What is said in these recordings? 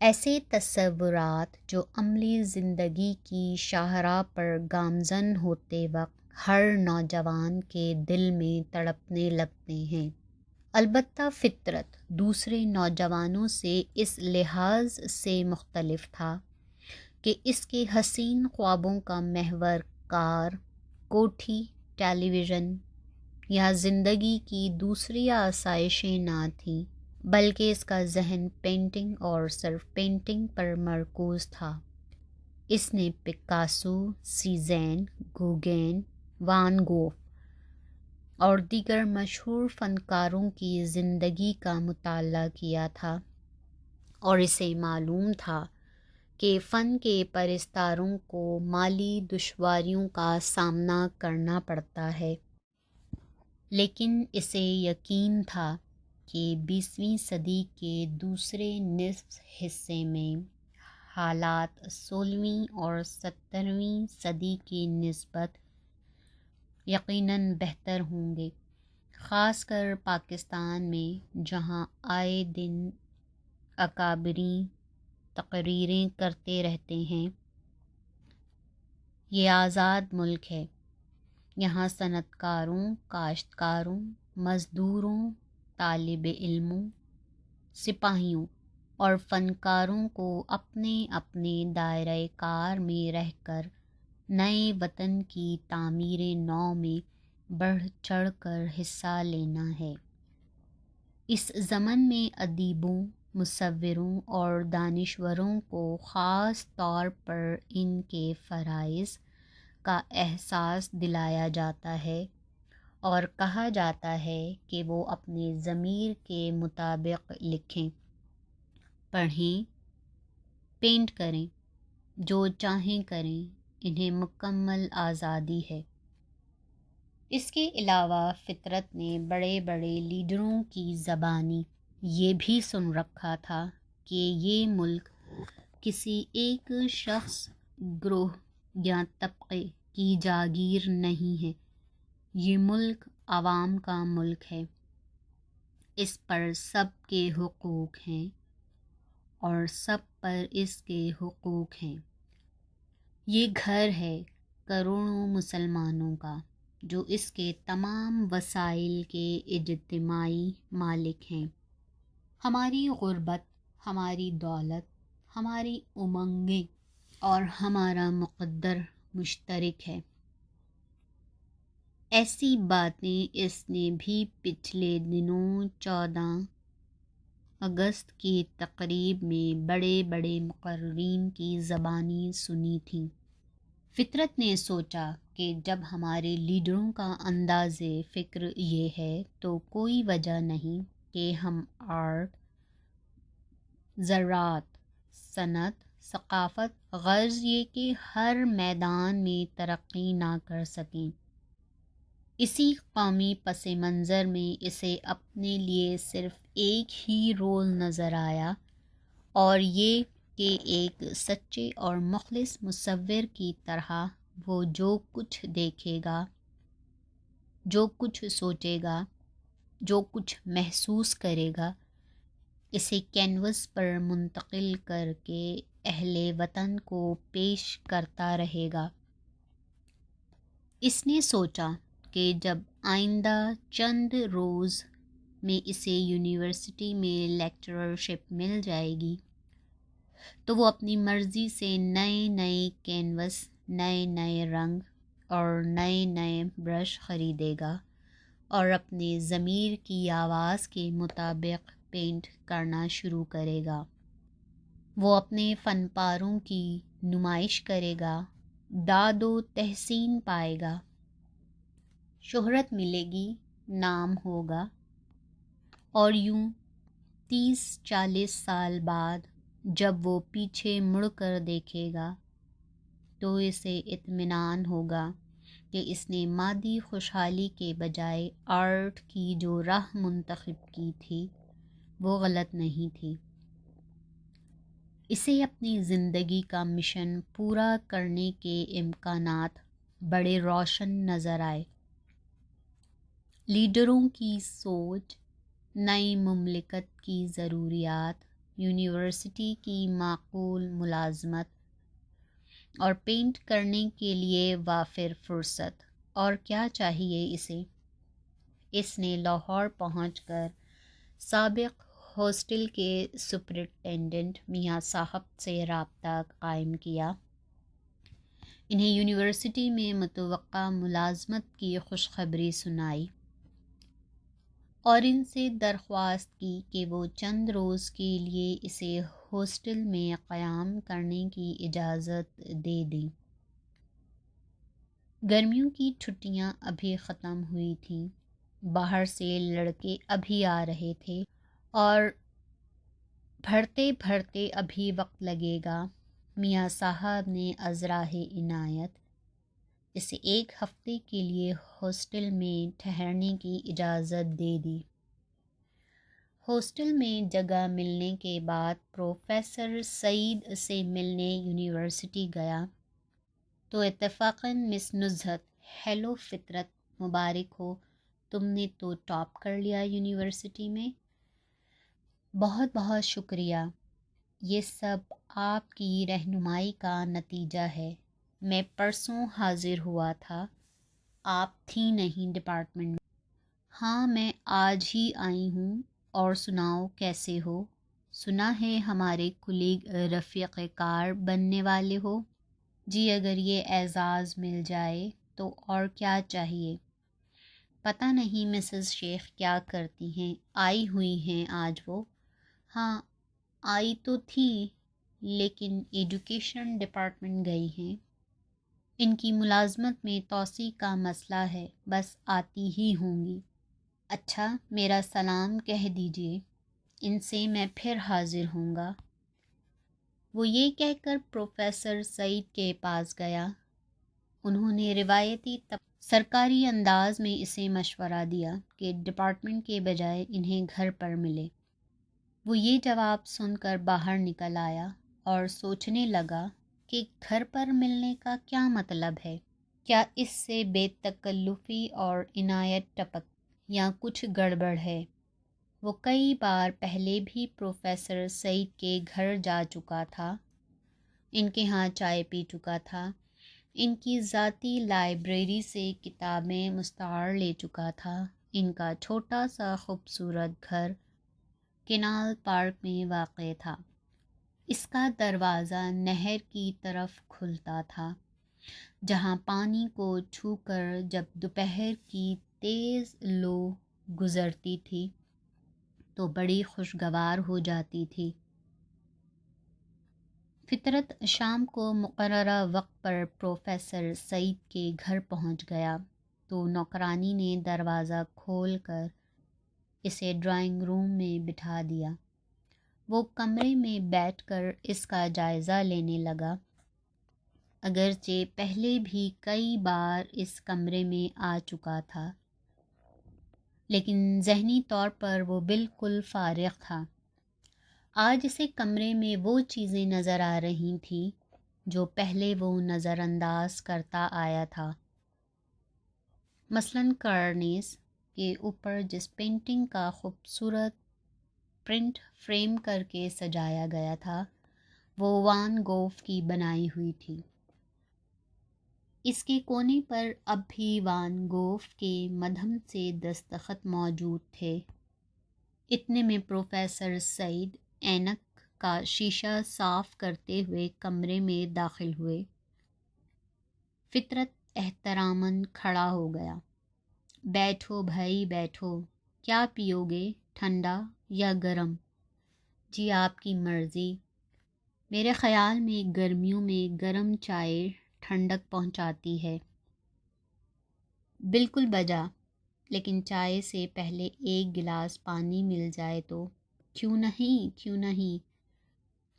ایسے تصورات جو عملی زندگی کی شاہراہ پر گامزن ہوتے وقت ہر نوجوان کے دل میں تڑپنے لگتے ہیں۔ البتہ فطرت دوسرے نوجوانوں سے اس لحاظ سے مختلف تھا کہ اس کے حسین خوابوں کا محور کار، کوٹھی، ٹیلی ویژن یا زندگی کی دوسری آسائشیں نہ تھیں، بلکہ اس کا ذہن پینٹنگ اور صرف پینٹنگ پر مرکوز تھا۔ اس نے پکاسو، سیزین، گوگین، وان گوگ اور دیگر مشہور فنکاروں کی زندگی کا مطالعہ کیا تھا، اور اسے معلوم تھا کہ فن کے پرستاروں کو مالی دشواریوں کا سامنا کرنا پڑتا ہے، لیکن اسے یقین تھا کہ 20ویں صدی کے دوسرے نصف حصے میں حالات 16ویں اور 17ویں صدی کی نسبت یقیناً بہتر ہوں گے، خاص کر پاکستان میں، جہاں آئے دن اکابرین تقریریں کرتے رہتے ہیں۔ یہ آزاد ملک ہے، یہاں صنعت کاروں، کاشتکاروں، مزدوروں، طالب علموں، سپاہیوں اور فنکاروں کو اپنے اپنے دائرۂ کار میں رہ کر نئے وطن کی تعمیر نو میں بڑھ چڑھ کر حصہ لینا ہے۔ اس ضمن میں ادیبوں، مصوروں اور دانشوروں کو خاص طور پر ان کے فرائض کا احساس دلایا جاتا ہے اور کہا جاتا ہے کہ وہ اپنے ضمیر کے مطابق لکھیں، پڑھیں، پینٹ کریں، جو چاہیں کریں، انہیں مکمل آزادی ہے۔ اس کے علاوہ فطرت نے بڑے بڑے لیڈروں کی زبانی یہ بھی سن رکھا تھا کہ یہ ملک کسی ایک شخص، گروہ یا طبقے کی جاگیر نہیں ہے، یہ ملک عوام کا ملک ہے، اس پر سب کے حقوق ہیں اور سب پر اس کے حقوق ہیں۔ یہ گھر ہے کروڑوں مسلمانوں کا، جو اس کے تمام وسائل کے اجتماعی مالک ہیں۔ ہماری غربت، ہماری دولت، ہماری امنگیں اور ہمارا مقدر مشترک ہے۔ ایسی باتیں اس نے بھی پچھلے دنوں 14 اگست کی تقریب میں بڑے بڑے مقررین کی زبانی سنی تھیں۔ فطرت نے سوچا کہ جب ہمارے لیڈروں کا انداز فکر یہ ہے تو کوئی وجہ نہیں کہ ہم آرٹ، زراعت، صنعت، ثقافت، غرض یہ کہ ہر میدان میں ترقی نہ کر سکیں۔ اسی قومی پس منظر میں اسے اپنے لیے صرف ایک ہی رول نظر آیا، اور یہ کہ ایک سچے اور مخلص مصور کی طرح وہ جو کچھ دیکھے گا، جو کچھ سوچے گا، جو کچھ محسوس کرے گا، اسے کینوس پر منتقل کر کے اہل وطن کو پیش کرتا رہے گا۔ اس نے سوچا کہ جب آئندہ چند روز میں اسے یونیورسٹی میں لیکچررشپ مل جائے گی تو وہ اپنی مرضی سے نئے نئے کینوس، نئے نئے رنگ اور نئے نئے برش خریدے گا اور اپنے ضمیر کی آواز کے مطابق پینٹ کرنا شروع کرے گا۔ وہ اپنے فن پاروں کی نمائش کرے گا، داد و تحسین پائے گا، شہرت ملے گی، نام ہوگا، اور یوں 30-40 سال بعد جب وہ پیچھے مڑ کر دیکھے گا تو اسے اطمینان ہوگا کہ اس نے مادی خوشحالی کے بجائے آرٹ کی جو راہ منتخب کی تھی وہ غلط نہیں تھی۔ اسے اپنی زندگی کا مشن پورا کرنے کے امکانات بڑے روشن نظر آئے۔ لیڈروں کی سوچ، نئی مملکت کی ضروریات، یونیورسٹی کی معقول ملازمت اور پینٹ کرنے کے لیے وافر فرصت، اور کیا چاہیے اسے؟ اس نے لاہور پہنچ کر سابق ہاسٹل کے سپرنٹینڈنٹ میاں صاحب سے رابطہ قائم کیا، انہیں یونیورسٹی میں متوقع ملازمت کی خوشخبری سنائی اور ان سے درخواست کی کہ وہ چند روز کے لیے اسے ہاسٹل میں قیام کرنے کی اجازت دے دیں۔ گرمیوں کی چھٹیاں ابھی ختم ہوئی تھیں، باہر سے لڑکے ابھی آ رہے تھے اور بھرتے بھرتے ابھی وقت لگے گا۔ میاں صاحب نے ازراہ عنایت اسے 1 ہفتے کے لیے ہاسٹل میں ٹھہرنے کی اجازت دے دی۔ ہاسٹل میں جگہ ملنے کے بعد پروفیسر سعید سے ملنے یونیورسٹی گیا تو اتفاقاً مس نزہت، ہیلو فطرت، مبارک ہو، تم نے تو ٹاپ کر لیا یونیورسٹی میں۔ بہت بہت شکریہ، یہ سب آپ کی رہنمائی کا نتیجہ ہے۔ میں پرسوں حاضر ہوا تھا، آپ تھیں نہیں ڈپارٹمنٹ میں۔ ہاں میں آج ہی آئی ہوں، اور سناؤ کیسے ہو؟ سنا ہے ہمارے کلیگ رفیق کار بننے والے ہو؟ جی اگر یہ اعزاز مل جائے تو اور کیا چاہیے۔ پتہ نہیں مسز شیخ کیا کرتی ہیں، آئی ہوئی ہیں آج وہ؟ ہاں آئی تو تھیں لیکن ایڈوکیشن ڈپارٹمنٹ گئی ہیں، ان کی ملازمت میں توسیع کا مسئلہ ہے، بس آتی ہی ہوں گی۔ اچھا میرا سلام کہہ دیجئے، ان سے میں پھر حاضر ہوں گا۔ وہ یہ کہہ کر پروفیسر سعید کے پاس گیا۔ انہوں نے روایتی سرکاری انداز میں اسے مشورہ دیا کہ ڈپارٹمنٹ کے بجائے انہیں گھر پر ملے۔ وہ یہ جواب سن کر باہر نکل آیا اور سوچنے لگا کہ گھر پر ملنے کا کیا مطلب ہے؟ کیا اس سے بے تکلفی اور عنایت ٹپک یا کچھ گڑبڑ ہے؟ وہ کئی بار پہلے بھی پروفیسر سعید کے گھر جا چکا تھا، ان کے ہاں چائے پی چکا تھا، ان کی ذاتی لائبریری سے کتابیں مستعار لے چکا تھا۔ ان کا چھوٹا سا خوبصورت گھر کینال پارک میں واقع تھا، اس کا دروازہ نہر کی طرف کھلتا تھا، جہاں پانی کو چھو کر جب دوپہر کی تیز لو گزرتی تھی تو بڑی خوشگوار ہو جاتی تھی۔ فطرت شام کو مقررہ وقت پر پروفیسر سعید کے گھر پہنچ گیا تو نوکرانی نے دروازہ کھول کر اسے ڈرائنگ روم میں بٹھا دیا۔ وہ کمرے میں بیٹھ کر اس کا جائزہ لینے لگا، اگرچہ پہلے بھی کئی بار اس کمرے میں آ چکا تھا، لیکن ذہنی طور پر وہ بالکل فارغ تھا۔ آج اسے کمرے میں وہ چیزیں نظر آ رہی تھیں جو پہلے وہ نظر انداز کرتا آیا تھا، مثلاً کارنیس کے اوپر جس پینٹنگ کا خوبصورت پرنٹ فریم کر کے سجایا گیا تھا وہ وان گوف کی بنائی ہوئی تھی۔ اس کے کونے پر اب بھی وان گوف کے مدھم سے دستخط موجود تھے۔ اتنے میں پروفیسر سعید اینک کا شیشہ صاف کرتے ہوئے کمرے میں داخل ہوئے۔ فطرت احتراماً کھڑا ہو گیا۔ بیٹھو بھائی بیٹھو، کیا پیو گے، ٹھنڈا یا گرم؟ جی آپ کی مرضی۔ میرے خیال میں گرمیوں میں گرم چائے ٹھنڈک پہنچاتی ہے۔ بالکل بجا، لیکن چائے سے پہلے 1 گلاس پانی مل جائے تو؟ کیوں نہیں کیوں نہیں۔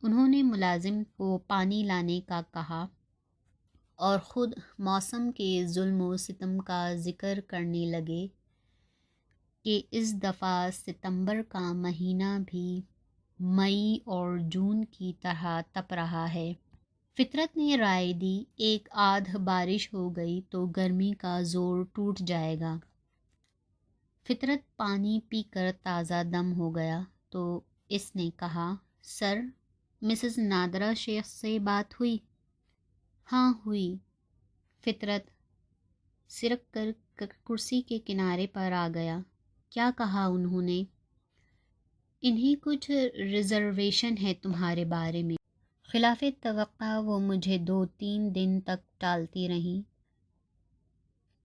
انہوں نے ملازم کو پانی لانے کا کہا اور خود موسم کے ظلم و ستم کا ذکر کرنے لگے کہ اس دفعہ ستمبر کا مہینہ بھی مئی اور جون کی طرح تپ رہا ہے۔ فطرت نے رائے دی، 1 آدھ بارش ہو گئی تو گرمی کا زور ٹوٹ جائے گا۔ فطرت پانی پی کر تازہ دم ہو گیا تو اس نے کہا، سر، مسز نادرہ شیخ سے بات ہوئی؟ ہاں ہوئی۔ فطرت سرک کر کرسی کے کنارے پر آ گیا۔ کیا کہا انہوں نے؟ انہیں کچھ ریزرویشن ہے تمہارے بارے میں۔ خلاف توقع وہ مجھے 2-3 دن تک ٹالتی رہیں،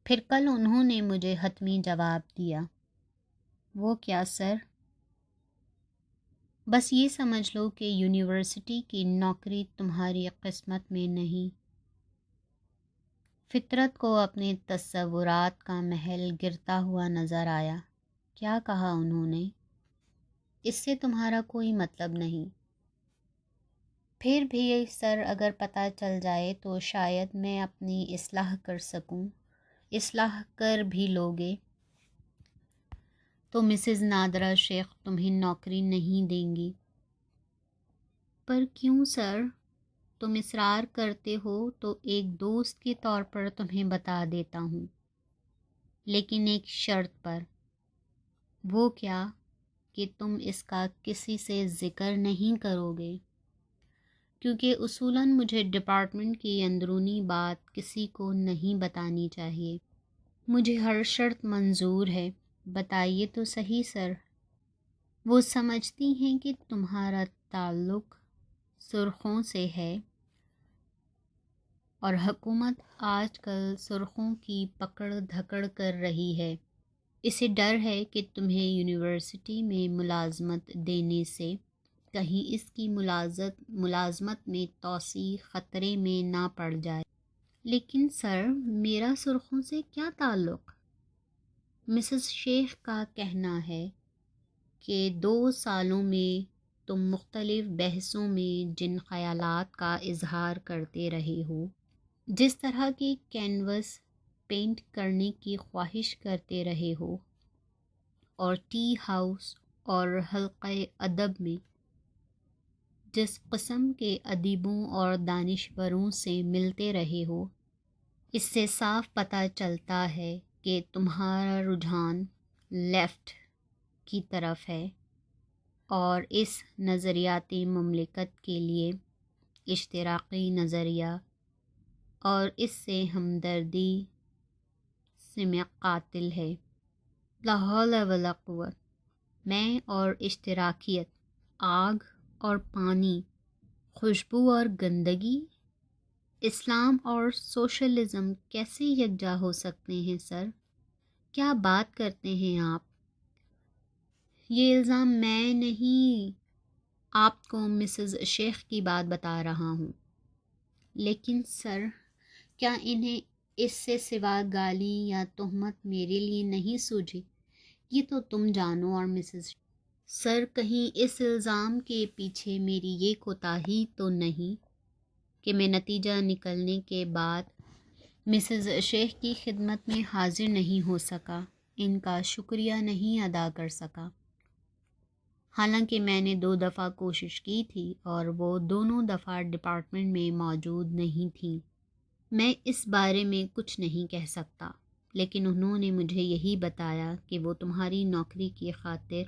پھر کل انہوں نے مجھے حتمی جواب دیا۔ وہ کیا سر؟ بس یہ سمجھ لو کہ یونیورسٹی کی نوکری تمہاری قسمت میں نہیں۔ فطرت کو اپنے تصورات کا محل گرتا ہوا نظر آیا۔ کیا کہا انہوں نے؟ اس سے تمہارا کوئی مطلب نہیں۔ پھر بھی سر، اگر پتہ چل جائے تو شاید میں اپنی اصلاح کر سکوں۔ اصلاح کر بھی لوگے تو مسز نادرہ شیخ تمہیں نوکری نہیں دیں گی۔ پر کیوں سر؟ تم اصرار کرتے ہو تو ایک دوست کے طور پر تمہیں بتا دیتا ہوں، لیکن ایک شرط پر۔ وہ کیا؟ کہ تم اس کا کسی سے ذکر نہیں کرو گے، کیونکہ اصولاً مجھے ڈپارٹمنٹ کی اندرونی بات کسی کو نہیں بتانی چاہیے۔ مجھے ہر شرط منظور ہے، بتائیے تو صحیح سر۔ وہ سمجھتی ہیں کہ تمہارا تعلق سرخوں سے ہے، اور حکومت آج کل سرخوں کی پکڑ دھکڑ کر رہی ہے۔ اسے ڈر ہے کہ تمہیں یونیورسٹی میں ملازمت دینے سے کہیں اس کی ملازمت میں توسیع خطرے میں نہ پڑ جائے۔ لیکن سر، میرا سرخوں سے کیا تعلق؟ مسز شیخ کا کہنا ہے کہ 2 سالوں میں تم مختلف بحثوں میں جن خیالات کا اظہار کرتے رہے ہو، جس طرح کی کینوس پینٹ کرنے کی خواہش کرتے رہے ہو، اور ٹی ہاؤس اور حلقہ ادب میں جس قسم کے ادیبوں اور دانشوروں سے ملتے رہے ہو، اس سے صاف پتہ چلتا ہے کہ تمہارا رجحان لیفٹ کی طرف ہے، اور اس نظریاتی مملکت کے لیے اشتراکی نظریہ اور اس سے ہمدردی سم قاتل ہے۔ لا حول ولا قوت۔ میں اور اشتراکیت، آگ اور پانی، خوشبو اور گندگی، اسلام اور سوشلزم کیسے یکجا ہو سکتے ہیں سر؟ کیا بات کرتے ہیں آپ؟ یہ الزام میں نہیں، آپ کو مسز شیخ کی بات بتا رہا ہوں۔ لیکن سر، کیا انہیں اس سے سوا گالی یا تہمت میرے لیے نہیں سوجھی؟ یہ تو تم جانو اور مسز۔ سر، کہیں اس الزام کے پیچھے میری یہ کوتاہی تو نہیں کہ میں نتیجہ نکلنے کے بعد مسز شیخ کی خدمت میں حاضر نہیں ہو سکا، ان کا شکریہ نہیں ادا کر سکا، حالانکہ میں نے 2 دفعہ کوشش کی تھی اور وہ دونوں دفعہ ڈپارٹمنٹ میں موجود نہیں تھیں۔ میں اس بارے میں کچھ نہیں کہہ سکتا، لیکن انہوں نے مجھے یہی بتایا کہ وہ تمہاری نوکری کی خاطر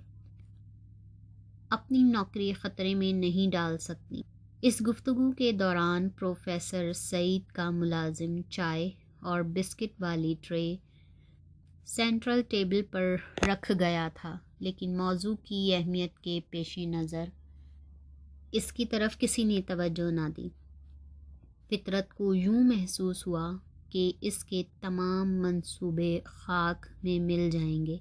اپنی نوکری خطرے میں نہیں ڈال سکتی۔ اس گفتگو کے دوران پروفیسر سعید کا ملازم چائے اور بسکٹ والی ٹرے سینٹرل ٹیبل پر رکھ گیا تھا، لیکن موضوع کی اہمیت کے پیش نظر اس کی طرف کسی نے توجہ نہ دی۔ فطرت کو یوں محسوس ہوا کہ اس کے تمام منصوبے خاک میں مل جائیں گے،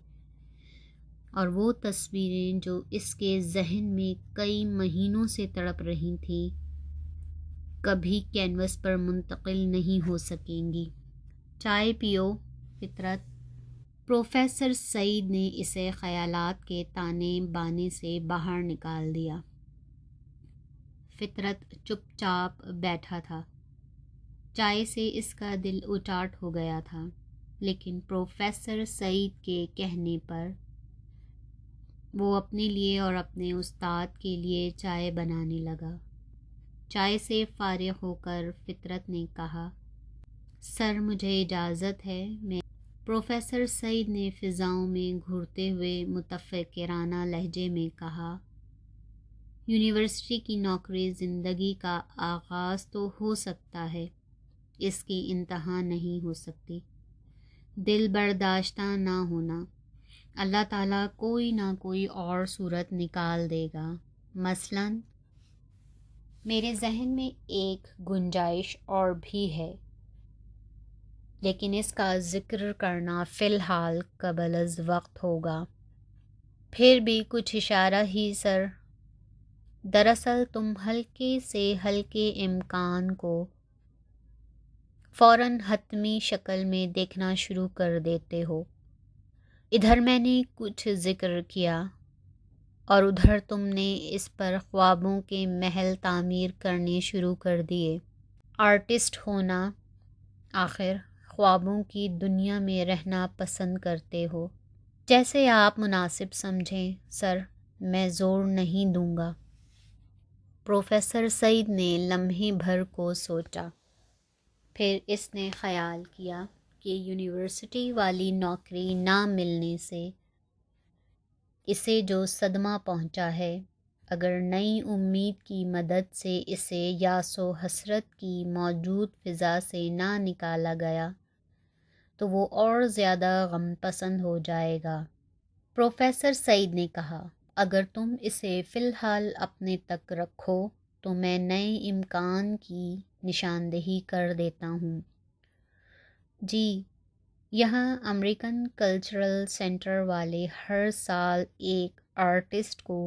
اور وہ تصویریں جو اس کے ذہن میں کئی مہینوں سے تڑپ رہی تھیں کبھی کینوس پر منتقل نہیں ہو سکیں گی۔ چائے پیو فطرت۔ پروفیسر سعید نے اسے خیالات کے تانے بانے سے باہر نکال دیا۔ فطرت چپ چاپ بیٹھا تھا۔ چائے سے اس کا دل اچاٹ ہو گیا تھا، لیکن پروفیسر سعید کے کہنے پر وہ اپنے لیے اور اپنے استاد کے لیے چائے بنانے لگا۔ چائے سے فارغ ہو کر فطرت نے کہا، سر مجھے اجازت ہے میں۔ پروفیسر سعید نے فضاؤں میں گھورتے ہوئے متفکرانہ لہجے میں کہا، یونیورسٹی کی نوکری زندگی کا آغاز تو ہو سکتا ہے، اس کی انتہا نہیں ہو سکتی۔ دل برداشتہ نہ ہونا، اللہ تعالیٰ کوئی نہ کوئی اور صورت نکال دے گا۔ مثلاً میرے ذہن میں ایک گنجائش اور بھی ہے، لیکن اس کا ذکر کرنا فی الحال قبل از وقت ہوگا۔ پھر بھی کچھ اشارہ ہی سر۔ دراصل تم ہلکے سے ہلکے امکان کو فوراً حتمی شکل میں دیکھنا شروع کر دیتے ہو۔ ادھر میں نے کچھ ذکر کیا اور ادھر تم نے اس پر خوابوں کے محل تعمیر کرنے شروع کر دیے۔ آرٹسٹ ہونا، آخر خوابوں کی دنیا میں رہنا پسند کرتے ہو۔ جیسے آپ مناسب سمجھیں سر، میں زور نہیں دوں گا۔ پروفیسر سعید نے لمحے بھر کو سوچا، پھر اس نے خیال کیا کہ یونیورسٹی والی نوکری نہ ملنے سے اسے جو صدمہ پہنچا ہے، اگر نئی امید کی مدد سے اسے یاس و حسرت کی موجود فضا سے نہ نکالا گیا تو وہ اور زیادہ غم پسند ہو جائے گا۔ پروفیسر سعید نے کہا، اگر تم اسے فی الحال اپنے تک رکھو تو میں نئے امکان کی نشاندہی کر دیتا ہوں۔ جی، یہاں امریکن کلچرل سینٹر والے ہر سال ایک آرٹسٹ کو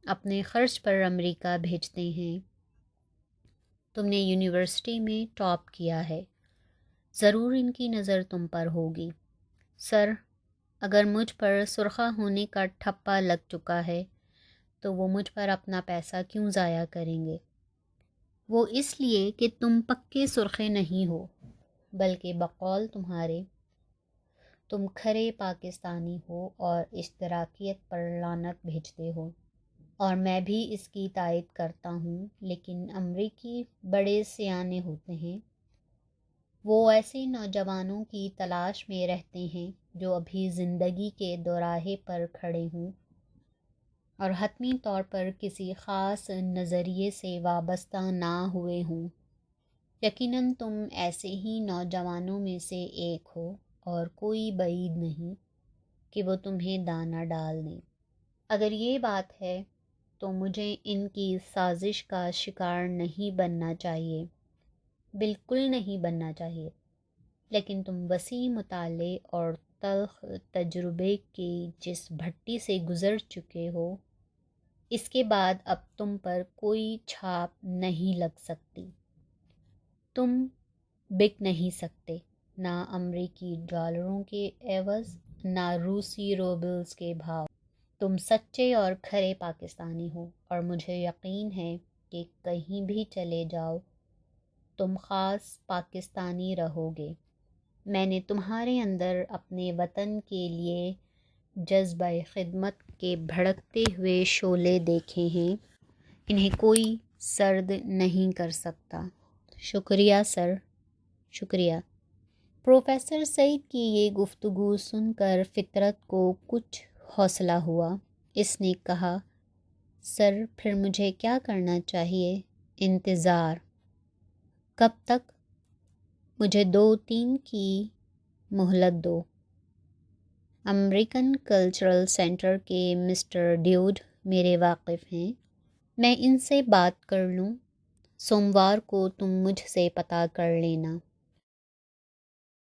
اپنے خرچ پر امریکہ بھیجتے ہیں۔ تم نے یونیورسٹی میں ٹاپ کیا ہے، ضرور ان کی نظر تم پر ہوگی۔ سر، اگر مجھ پر سرخا ہونے کا ٹھپا لگ چکا ہے تو وہ مجھ پر اپنا پیسہ کیوں ضائع کریں گے؟ وہ اس لیے کہ تم پکے سرخے نہیں ہو، بلکہ بقول تمہارے تم کھرے پاکستانی ہو اور اشتراکیت پر لعنت بھیجتے ہو، اور میں بھی اس کی تائید کرتا ہوں۔ لیکن امریکی بڑے سیانے ہوتے ہیں، وہ ایسے نوجوانوں کی تلاش میں رہتے ہیں جو ابھی زندگی کے دوراہے پر کھڑے ہوں اور حتمی طور پر کسی خاص نظریے سے وابستہ نہ ہوئے ہوں۔ یقیناً تم ایسے ہی نوجوانوں میں سے ایک ہو، اور کوئی بعید نہیں کہ وہ تمہیں دانہ ڈال دیں۔ اگر یہ بات ہے تو مجھے ان کی سازش کا شکار نہیں بننا چاہیے، بالکل نہیں بننا چاہیے۔ لیکن تم وسیع مطالعے اور تلخ تجربے کی جس بھٹی سے گزر چکے ہو، اس کے بعد اب تم پر کوئی چھاپ نہیں لگ سکتی۔ تم بک نہیں سکتے، نہ امریکی ڈالروں کے عوض، نہ روسی روبلز کے بھاؤ۔ تم سچے اور کھرے پاکستانی ہو، اور مجھے یقین ہے کہ کہیں بھی چلے جاؤ تم خاص پاکستانی رہو گے۔ میں نے تمہارے اندر اپنے وطن کے لیے جذبہ خدمت کے بھڑکتے ہوئے شعلے دیکھے ہیں، انہیں کوئی سرد نہیں کر سکتا۔ شکریہ سر، شکریہ۔ پروفیسر سعید کی یہ گفتگو سن کر فطرت کو کچھ حوصلہ ہوا۔ اس نے کہا، سر پھر مجھے کیا کرنا چاہیے؟ انتظار۔ کب تک؟ مجھے 2-3 کی مہلت دو۔ امریکن کلچرل سینٹر کے مسٹر ڈیوڈ میرے واقف ہیں، میں ان سے بات کر لوں۔ سوموار کو تم مجھ سے پتہ کر لینا۔